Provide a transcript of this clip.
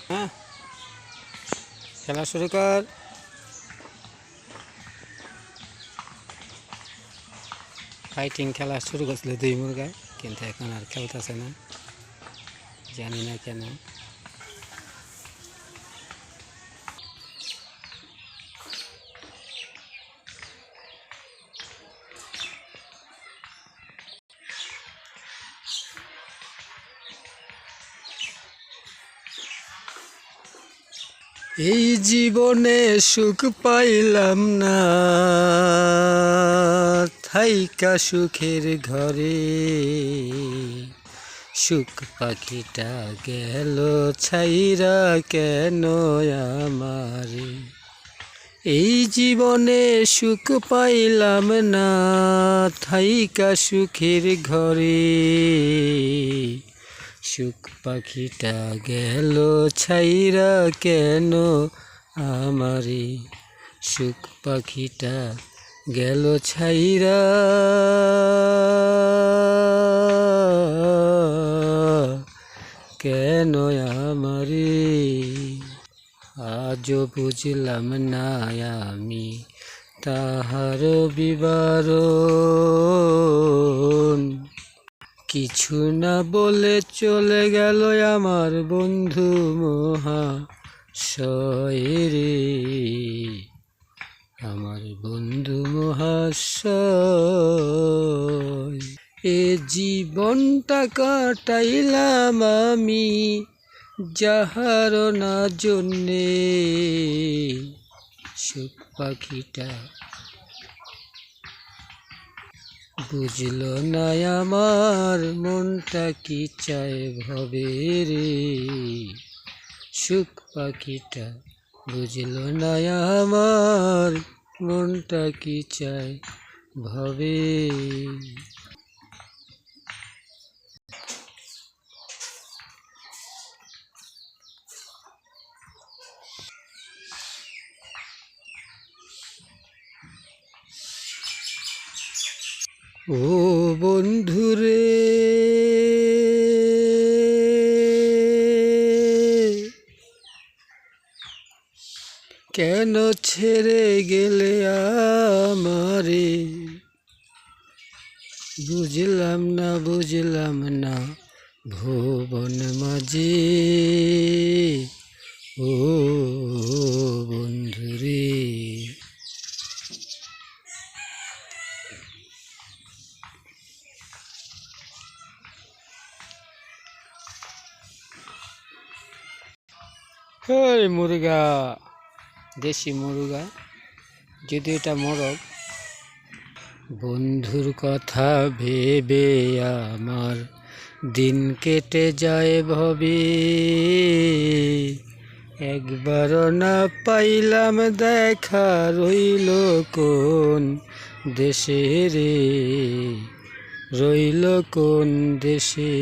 হ্যাঁ, খেলা শুরু কর। ফাইটিং খেলা শুরু করছিল দুই মুরগায়, কিন্তু এখন আর খেলতেছে না, জানি না কেন। এই জীবনে সুখ পাইলাম না, থাইকা সুখের ঘরে সুখ পাখিটা গেল ছাইরা কেন আমারে। এই জীবনে সুখ পাইলাম না, থাইকা সুখের ঘরে সুখ পাখিটা গেল ছাইরা কেন আমারে। সুখ পাখিটা গেল ছাইরা কেন আমারে। আজও বুঝলাম না আমি তাহার বিবরণ, কিছু না বলে চলে গেল আমার বন্ধু মহাশয় রে, আমার বন্ধু মহাশয়। এ জীবনটা কাটাইলাম আমি যাহার না জন্যে, সুখ পাখিটা বুঝল না আমার মনটা কি চায় ভবে রে। সুখ পাখিটা বুঝল না আমার মনটা কি চায় ভবে। ও বন্ধুরে, কেন ছেড়ে গেলে আমারে। বুঝলাম না ভুবন মাঝে, ও বন্ধুরে। এই মুরগা, দেশি মুরগা, যদি এটা মোরগ। বন্ধুর কথা ভেবে আমার দিন কেটে যায় ভবে, একবারও না পাইলাম দেখা, রইল কোন দেশে রে, রইল কোন দেশে।